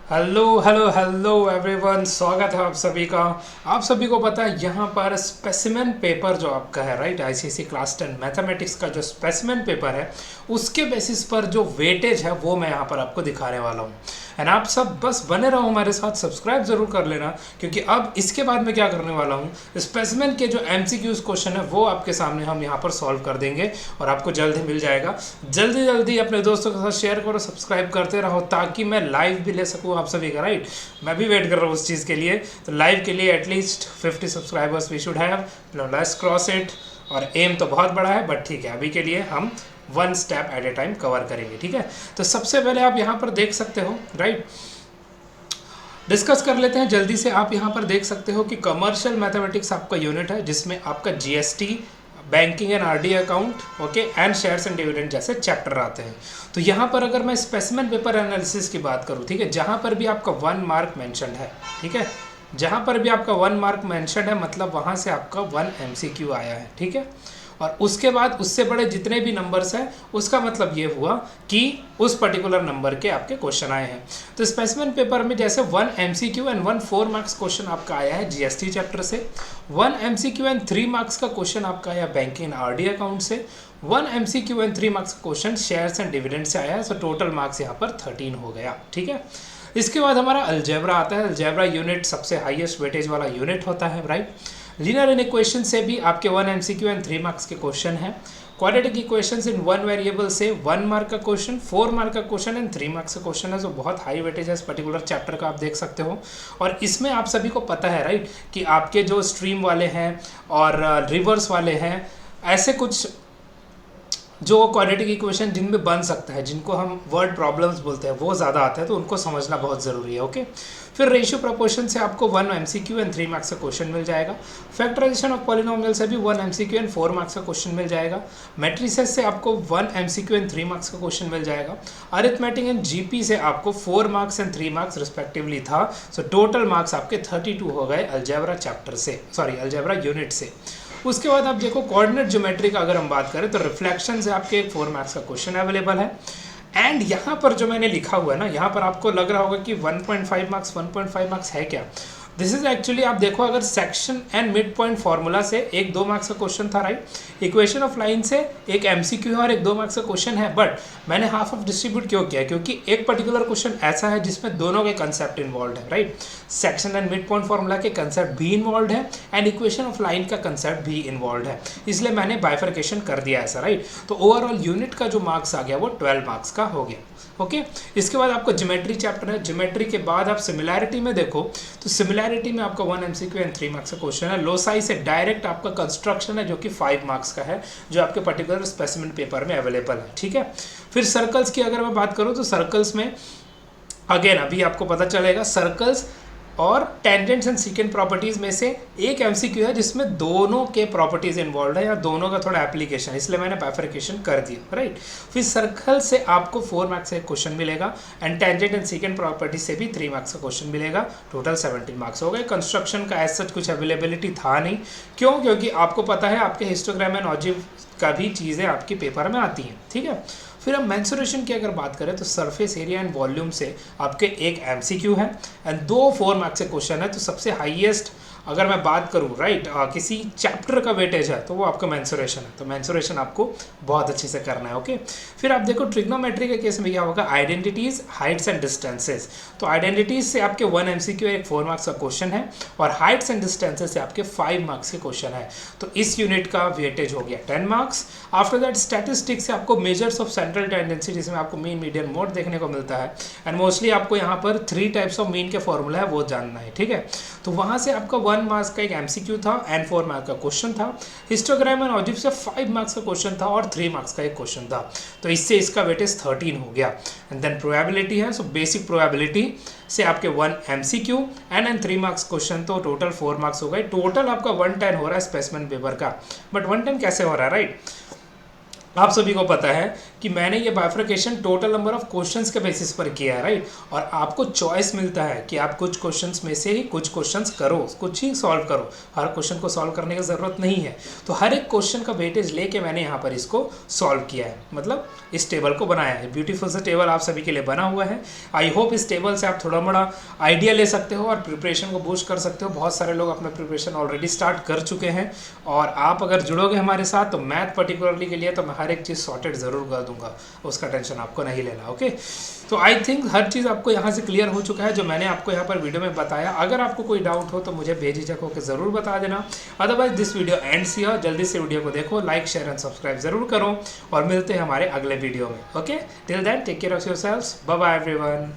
Hello hello hello everyone, स्वागत है आप सभी का। आप सभी को पता है यहाँ पर स्पेसिमेन पेपर जो आपका है, राइट, आईसीएसई क्लास 10 मैथमेटिक्स का जो स्पेसिमेन पेपर है उसके बेसिस पर जो वेटेज है वो मैं यहाँ पर आपको दिखाने वाला हूँ। एंड आप सब बस बने रहो हमारे साथ, सब्सक्राइब जरूर कर लेना, क्योंकि अब इसके बाद मैं क्या करने वाला हूँ, स्पेसिमेन के जो एमसीक्यूज क्वेश्चन है वो आपके सामने हम यहाँ पर सॉल्व कर देंगे और आपको जल्द ही मिल जाएगा। जल्दी जल्दी अपने दोस्तों के साथ शेयर करो, सब्सक्राइब करते रहो ताकि मैं लाइव भी ले सकूँ आप सभी का, राइट। मैं भी वेट कर रहा हूँ उस चीज़ के लिए, तो लाइव के लिए at least 50 subscribers we should have. Let's cross it. और एम तो बहुत बड़ा है बट ठीक है, अभी के लिए हम one step at A time cover करेंगे, ठीक है। तो सबसे पहले आप यहाँ पर देख सकते हो, राइट, डिस्कस कर लेते हैं जल्दी से। आप यहाँ पर देख सकते हो कि कमर्शियल मैथमेटिक्स आपका यूनिट है जिसमें आपका GST, banking and RD account, okay, and shares and dividend जैसे चैप्टर आते हैं। तो यहाँ पर अगर मैं स्पेसिमेन पेपर एनालिसिस की बात करूँ, ठीक है, जहाँ पर भी आपका 1 मार्क मेंशन है, ठीक है, जहाँ पर भी आपका 1 मार्क मेंशन है मतलब वहाँ से आपका 1 एमसीक्यू आया है, ठीक है। और उसके बाद उससे बड़े जितने भी नंबर्स हैं उसका मतलब ये हुआ कि उस पर्टिकुलर नंबर के आपके क्वेश्चन आए हैं। तो स्पेसिमेन पेपर में जैसे 1 एमसीक्यू एंड 1 4 मार्क्स क्वेश्चन आपका आया है जीएसटी चैप्टर से, 1 एमसीक्यू एंड 3 मार्क्स का क्वेश्चन आपका आया बैंकिंग एंड आरडी अकाउंट से, 1 एमसीक्यू एंड 3 मार्क्स का क्वेश्चन शेयर्स एंड डिविडेंड से आया है। सो टोटल मार्क्स यहाँ पर 13 हो गया, ठीक है। इसके बाद हमारा अलजेब्रा आता है। अलजेब्रा यूनिट सबसे हाईएस्ट वेटेज वाला यूनिट होता है, राइट। लीनियर इक्वेशन से भी आपके 1 एमसीक्यू एंड 3 मार्क्स के क्वेश्चन है। क्वाड्रेटिक इक्वेशंस इन 1 वेरिएबल से 1 मार्क का क्वेश्चन, 4 मार्क का क्वेश्चन एंड 3 मार्क्स का क्वेश्चन है। जो बहुत हाई वेटेज है इस पर्टिकुलर चैप्टर का, आप देख सकते हो। और इसमें आप सभी को पता है, राइट, कि आपके जो स्ट्रीम वाले हैं और रिवर्स वाले हैं, ऐसे कुछ जो क्वाड्रेटिक इक्वेशन जिनमें बन सकता है, जिनको हम वर्ड प्रॉब्लम्स बोलते हैं, वो ज़्यादा आता है, तो उनको समझना बहुत ज़रूरी है, ओके। फिर रेशियो प्रपोर्शन से आपको 1 एमसीक्यू एंड 3 मार्क्स का क्वेश्चन मिल जाएगा। फैक्टराइजेशन ऑफ पॉलिनोमियल से भी 1 एमसीक्यू एंड 4 मार्क्स का क्वेश्चन मिल जाएगा। मैट्रिसेस से आपको 1 एमसीक्यू एंड 3 मार्क्स का क्वेश्चन मिल जाएगा। अरिथमेटिक एंड जीपी से आपको 4 मार्क्स एंड 3 मार्क्स रिस्पेक्टिवली था। सो टोटल मार्क्स आपके 32 हो गए अलजेब्रा चैप्टर से, सॉरी अलजेब्रा यूनिट से। उसके बाद आप देखो कोऑर्डिनेट ज्योमेट्री का अगर हम बात करें तो रिफ्लेक्शन से आपके एक 4 मार्क्स का क्वेश्चन अवेलेबल है। एंड यहाँ पर जो मैंने लिखा हुआ है ना, यहाँ पर आपको लग रहा होगा कि 1.5 मार्क्स 1.5 मार्क्स है क्या। दिस इज एक्चुअली, आप देखो अगर section and mid point formula से एक 2 मार्क्स का क्वेश्चन था, राइट। इक्वेशन ऑफ लाइन से एक एमसीक्यू है और एक 2 मार्क्स का क्वेश्चन है। बट मैंने हाफ ऑफ डिस्ट्रीब्यूट क्यों किया, क्योंकि एक पर्टिकुलर क्वेश्चन ऐसा है जिसमें दोनों के कंसेप्ट इन्वॉल्व है, right. Section and mid point formula के कंसेप्ट भी इन्वॉल्व है एंड इक्वेशन ऑफ लाइन का कंसेप्ट भी इन्वॉल्व है, इसलिए मैंने बाइफर्केशन कर दिया ऐसा, राइट। तो ओवरऑल यूनिट का जो मार्क्स आ गया वो 12 मार्क्स का हो गया, ओके। इसके बाद आपको ज्योमेट्री चैप्टर है। ज्योमेट्री के बाद आप सिमिलैरिटी में देखो तो सिमिलैरिटी में आपका 1 एमसीक्यू एंड 3 मार्क्स का क्वेश्चन है। लोसाई से डायरेक्ट आपका कंस्ट्रक्शन है जो कि 5 मार्क्स का है, जो आपके पर्टिकुलर स्पेसिमेन पेपर में अवेलेबल है, ठीक है। फिर सर्कल्स की अगर मैं बात करूँ तो सर्कल्स में अगेन अभी आपको पता चलेगा, सर्कल्स और टेंजेंट्स एंड सीकेंट प्रॉपर्टीज़ में से एक एमसीक्यू है जिसमें दोनों के प्रॉपर्टीज़ इन्वॉल्व है या दोनों का थोड़ा एप्लीकेशन, इसलिए मैंने बाइफर्केशन कर दिया, राइट। फिर सर्कल से आपको 4 मार्क्स का एक क्वेश्चन मिलेगा and tangent and secant properties से भी 3 मार्क्स का क्वेश्चन मिलेगा। टोटल 17 मार्क्स हो गए। कंस्ट्रक्शन का एज सच कुछ अवेलेबिलिटी था नहीं, क्यों, क्योंकि आपको पता है आपके हिस्टोग्राम एंड ऑजिव का भी चीज़ें आपके पेपर में आती हैं, ठीक है। फिर हम मेंसुरेशन की अगर बात करें तो सरफेस एरिया एंड वॉल्यूम से आपके एक एमसीक्यू है एंड 2 4 मार्क्स के क्वेश्चन है। तो सबसे हाईएस्ट अगर मैं बात करूं, राइट, किसी चैप्टर का वेटेज है तो वो आपका मेंसुरेशन है। तो मेंसुरेशन आपको बहुत अच्छे से करना है, ओके। फिर आप देखो ट्रिग्नोमेट्री के केस में क्या होगा, आइडेंटिटीज, हाइट्स एंड डिस्टेंसेस। तो आइडेंटिटीज से आपके 1 एमसीक्यू एक 4 मार्क्स का क्वेश्चन है और हाइट्स एंड डिस्टेंसेस से आपके 5 मार्क्स के क्वेश्चन है। तो इस यूनिट का वेटेज हो गया 10 मार्क्स। आफ्टर दैट स्टैटिस्टिक्स से आपको मेजर्स ऑफ सेंट्रल टेंडेंसी, जिसमें आपको मीन, मीडियन, मोड देखने को मिलता है एंड मोस्टली आपको यहाँ पर 3 टाइप्स ऑफ मीन के फॉर्मूला है वो जानना है, ठीक है। तो वहाँ से आपका 1 मार्क्स का एक एमसीक्यू था एंड 4 मार्क्स का क्वेश्चन था। हिस्टोग्राम एंड ऑजिव से 5 मार्क्स का क्वेश्चन था और 3 मार्क्स का एक क्वेश्चन था। तो इससे इसका वेटेज 13 हो गया। एंड देन प्रोबेबिलिटी है, सो बेसिक प्रोबेबिलिटी से आपके 1 एमसीक्यू एंड 3 मार्क्स क्वेश्चन, तो टोटल 4 मार्क्स हो गए। टोटल आपका 110 हो रहा है स्पेसिमेन पेपर का। बट 110 कैसे हो रहा है, राइट। आप सभी को पता है कि मैंने ये bifurcation total number of questions के बेसिस पर किया है, राइट। और आपको चॉइस मिलता है कि आप कुछ क्वेश्चंस में से ही कुछ क्वेश्चंस करो, कुछ ही सॉल्व करो, हर क्वेश्चन को सॉल्व करने की ज़रूरत नहीं है। तो हर एक क्वेश्चन का वेटेज लेके मैंने यहाँ पर इसको सॉल्व किया है, मतलब इस टेबल को बनाया है। ब्यूटीफुल सा टेबल आप सभी के लिए बना हुआ है। आई होप इस टेबल से आप थोड़ा बड़ा आइडिया ले सकते हो और प्रिपरेशन को बूस्ट कर सकते हो। बहुत सारे लोग अपना प्रिपरेशन ऑलरेडी स्टार्ट कर चुके हैं, और आप अगर जुड़ोगे हमारे साथ तो मैथ पर्टिकुलरली के लिए तो मैं हर एक चीज़ सॉर्टेड ज़रूर कर दूंगा, उसका टेंशन आपको नहीं लेना। ओके, तो आई थिंक हर चीज़ आपको यहाँ से क्लियर हो चुका है जो मैंने आपको यहाँ पर वीडियो में बताया। अगर आपको कोई डाउट हो तो मुझे बेझिझक होकर ज़रूर बता देना। Otherwise this video ends here. जल्दी से वीडियो को देखो, लाइक शेयर एंड सब्सक्राइब जरूर करो, और मिलते हैं हमारे अगले वीडियो में। Okay, till then take care of yourselves, bye bye everyone.